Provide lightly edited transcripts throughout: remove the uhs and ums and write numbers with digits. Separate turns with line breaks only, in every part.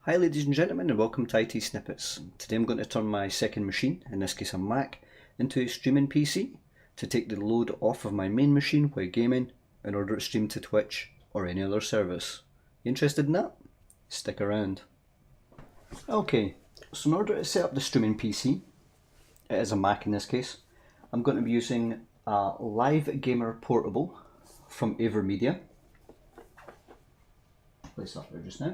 Hi ladies and gentlemen, and welcome to ITSnippets. Today I'm going to turn my second machine, in this case a Mac, into a streaming PC to take the load off of my main machine while gaming in order to stream to Twitch or any other service. You interested in that? Stick around. Okay, so in order to set up the streaming PC, it is a Mac in this case, I'm going to be using a Live Gamer Portable from AverMedia. Place that there just now.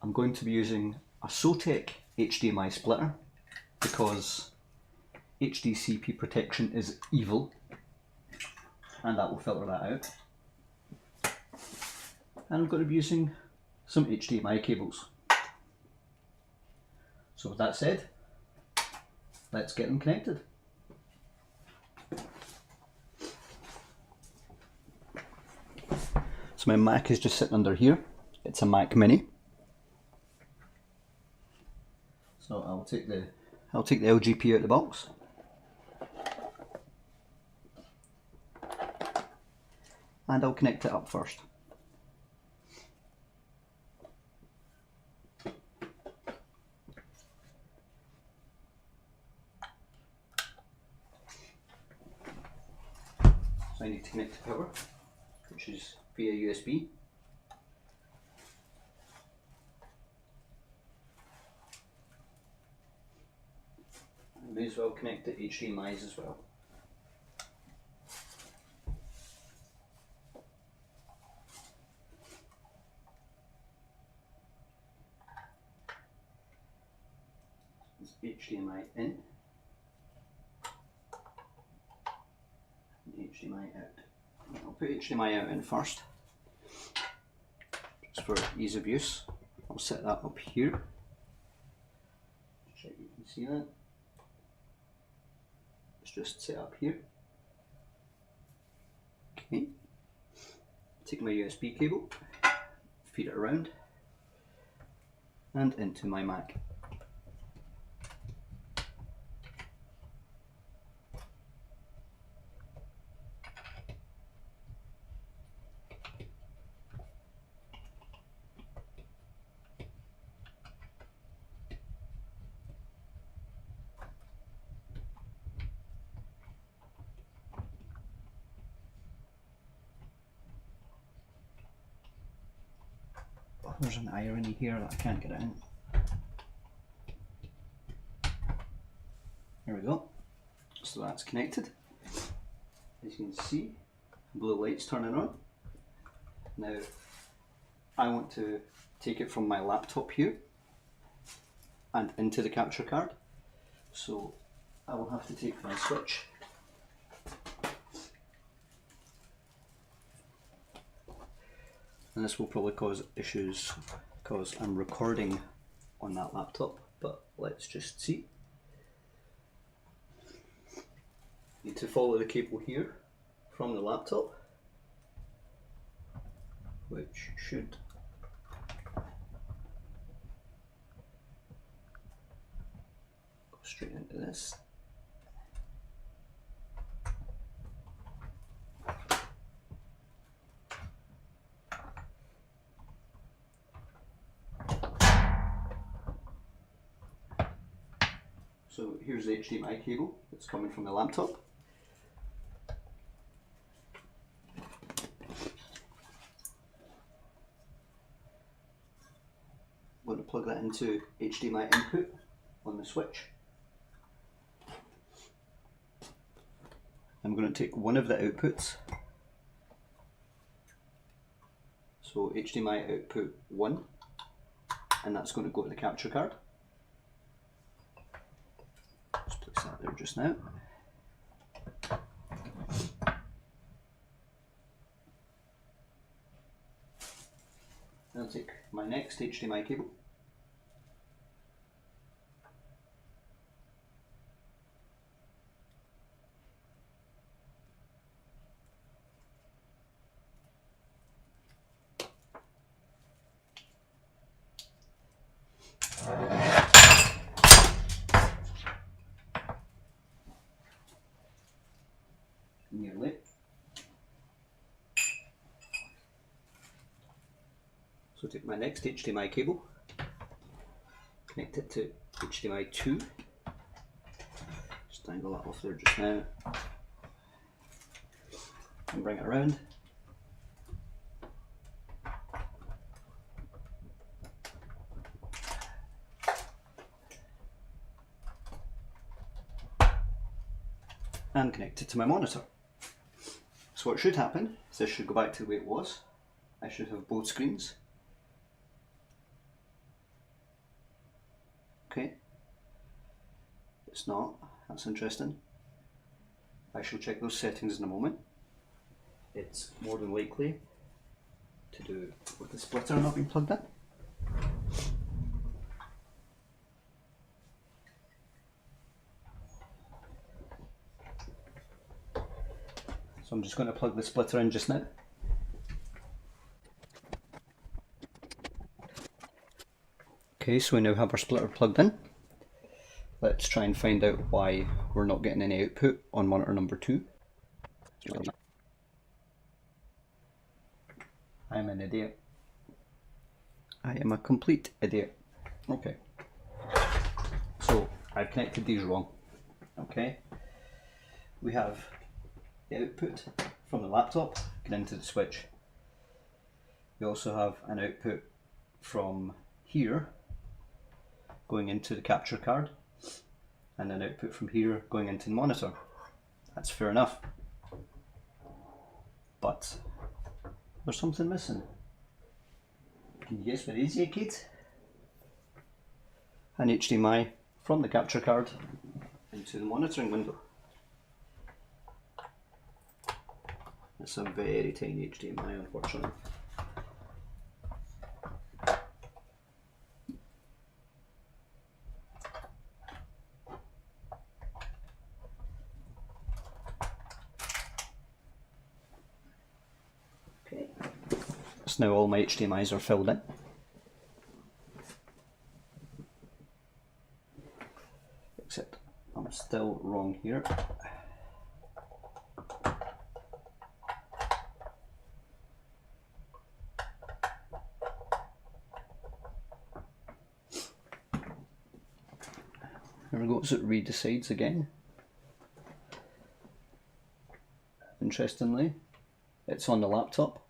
I'm going to be using a Sotec HDMI splitter because HDCP protection is evil, and that will filter that out. And I'm going to be using some HDMI cables. So with that said, let's get them connected. So my Mac is just sitting under here. It's a Mac Mini. So I'll take the LGP out of the box. And I'll connect it up first. So I need to connect to power, which is via USB. I may as well connect to HDMIs as well. It's HDMI in and HDMI out. I'll put HDMI out in first, just for ease of use. I'll set that up here. Check you can see that. It's just set up here. Okay. Take my USB cable, feed it around, and into my Mac. There's an irony here that I can't get it in. There we go. So that's connected. As you can see, blue light's turning on. Now, I want to take it from my laptop here and into the capture card. So I will have to take my switch. And this will probably cause issues because I'm recording on that laptop, but let's just see. Need to follow the cable here from the laptop, which should go straight into this. So here's the HDMI cable that's coming from the laptop. I'm going to plug that into HDMI input on the switch. I'm going to take one of the outputs. So HDMI output 1, and that's going to go to the capture card. Just place that there just now. I'll take my next HDMI cable. Nearly. So So take my next HDMI cable, connect it to HDMI 2, just dangle that off there just now, and bring it around. And connect it to my monitor. So what should happen is this should go back to the way it was. I should have both screens. Okay, it's not, that's interesting. I shall check those settings in a moment. It's more than likely to do with the splitter not being plugged in. So I'm just going to plug the splitter in just now. Okay, so we now have our splitter plugged in. Let's try and find out why we're not getting any output on monitor number 2. I'm an idiot. I am a complete idiot. Okay. So I've connected these wrong. Okay. We have the output from the laptop going into the switch. We also have an output from here going into the capture card, and an output from here going into the monitor. That's fair enough. But there's something missing. Can you guess what it is, you kids? An HDMI from the capture card into the monitoring window. It's a very tiny HDMI, unfortunately. Okay, so now all my HDMIs are filled in. Except I'm still wrong here. There we go, so it redecides again. Interestingly, it's on the laptop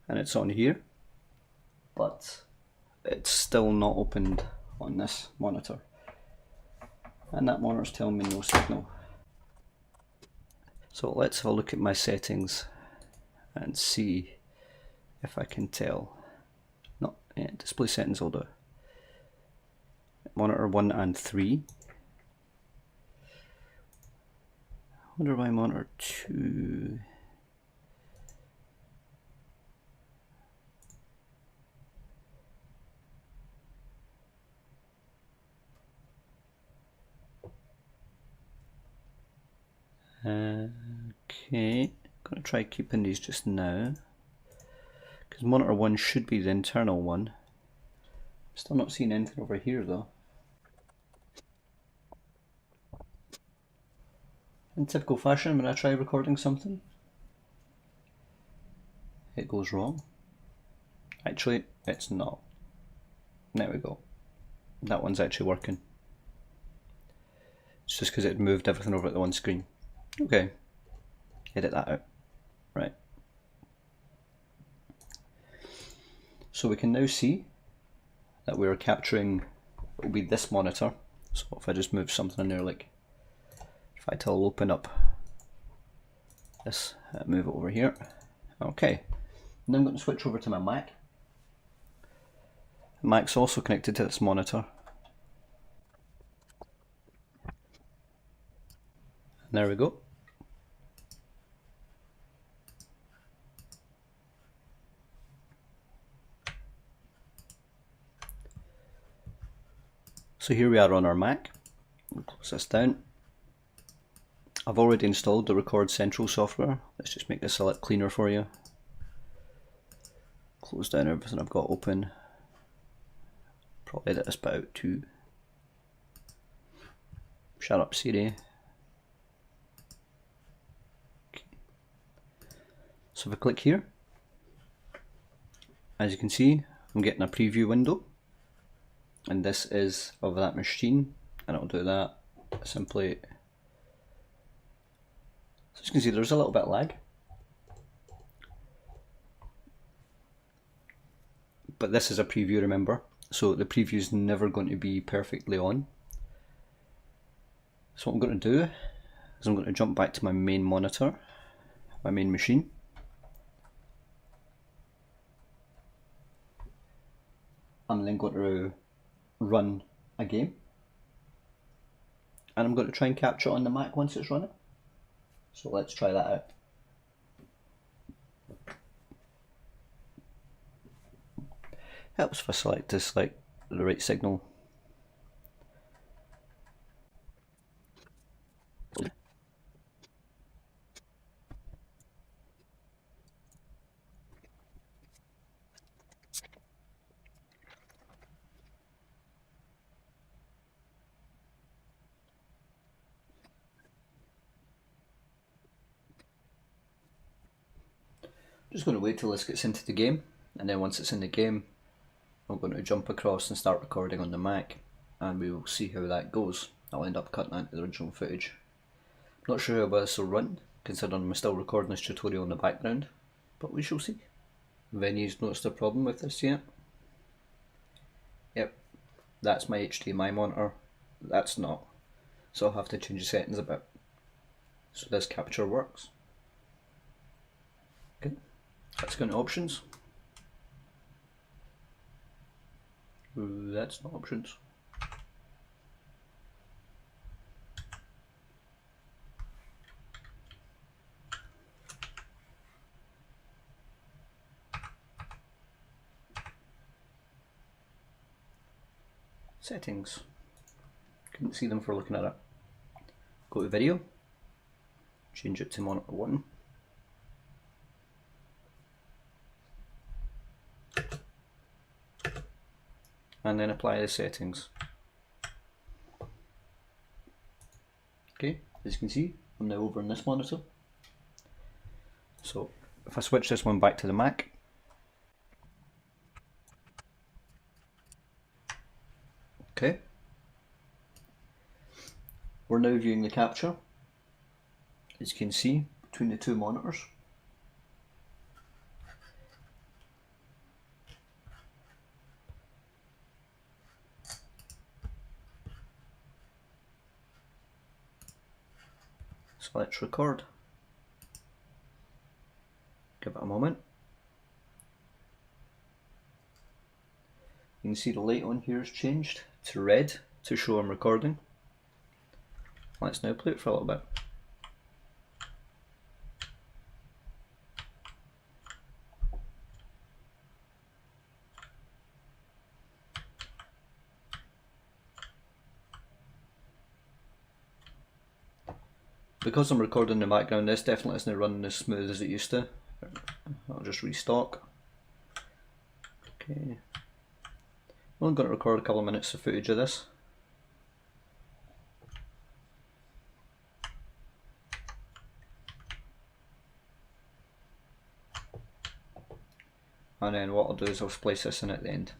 and it's on here, but it's still not opened on this monitor. And that monitor's telling me no signal. So let's have a look at my settings and see if I can tell. No, yeah, display settings will do. Monitor 1 and 3. I wonder why monitor 2. Okay, gonna try keeping these just now, because monitor 1 should be the internal one. Still not seeing anything over here though. In typical fashion, when I try recording something, it goes wrong. Actually, it's not. There we go. That one's actually working. It's just because it moved everything over at the one screen. Okay, edit that out. Right. So we can now see that we're capturing, it will be this monitor. So if I just move something in there, like if I tell open up this, move it over here. Okay, and then I'm going to switch over to my Mac. The Mac's also connected to this monitor. And there we go. So here we are on our Mac. We'll close this down. I've already installed the Record Central software. Let's just make this a lot cleaner for you. Close down everything I've got open. Probably edit this bit out too. Shut up, Siri. Okay. So if I click here, as you can see, I'm getting a preview window, and this is of that machine, and it'll do that simply. So as you can see, there's a little bit of lag, but this is a preview, remember, so the preview is never going to be perfectly on. So what I'm going to do is I'm going to jump back to my main monitor, my main machine. I'm then going to run a game, and I'm going to try and capture it on the Mac once it's running. So let's try that out. Helps if I select the right signal. Just going to wait till this gets into the game, and then once it's in the game, I'm going to jump across and start recording on the Mac, and we will see how that goes. I'll end up cutting that to the original footage. Not sure how well this will run, considering I'm still recording this tutorial in the background, but we shall see. Have any noticed a problem with this yet? Yep, that's my HDMI monitor, that's not, so I'll have to change the settings a bit. So this capture works. Okay, let's go into options. Ooh, that's not options. Settings. Couldn't see them for looking at it. Go to video. Change it to monitor 1. And then apply the settings. Okay, as you can see, I'm now over on this monitor. So if I switch this one back to the Mac, okay, we're now viewing the capture, as you can see, between the two monitors. So let's record. Give it a moment. You can see the light on here has changed to red to show I'm recording. Let's now play it for a little bit. Because I'm recording in the background, this definitely isn't running as smooth as it used to. I'll just restock. Okay. I'm only going to record a couple of minutes of footage of this. And then what I'll do is I'll splice this in at the end.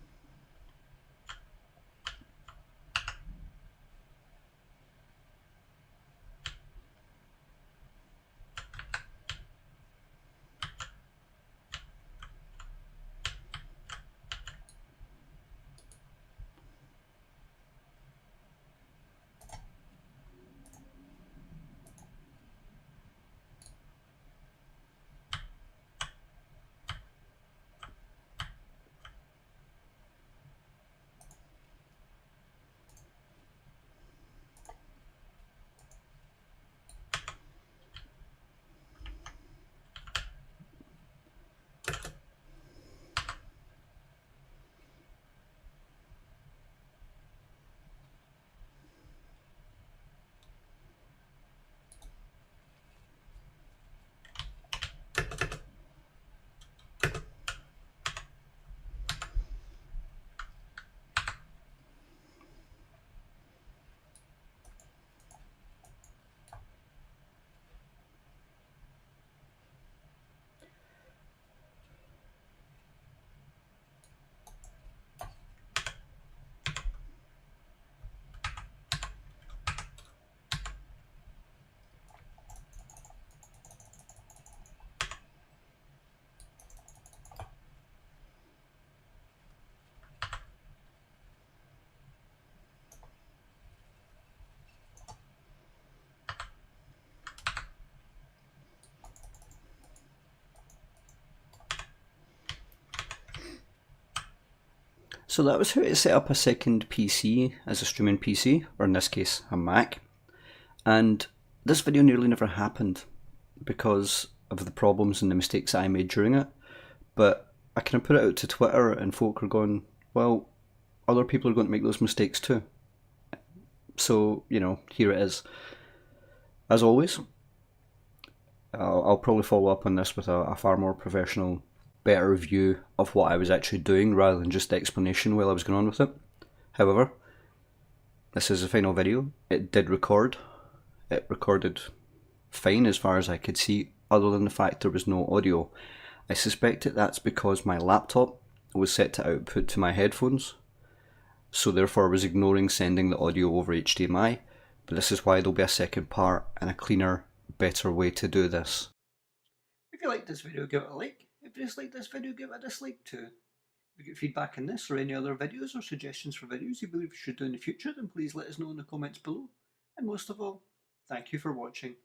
So that was how to set up a second PC as a streaming PC, or in this case a Mac. And this video nearly never happened because of the problems and the mistakes I made during it. But I kind of put it out to Twitter and folk are going, well, other people are going to make those mistakes too. So, you know, here it is. As always, I'll probably follow up on this with a far more professional, better view of what I was actually doing rather than just the explanation while I was going on with it. However, this is the final video. It did record. It recorded fine as far as I could see, other than the fact there was no audio. I suspect that that's because my laptop was set to output to my headphones, so therefore I was ignoring sending the audio over HDMI, but this is why there'll be a second part and a cleaner, better way to do this. If you liked this video, give it a like. If you disliked this video, give it a dislike too. If you get feedback on this or any other videos or suggestions for videos you believe we should do in the future, then please let us know in the comments below. And most of all, thank you for watching.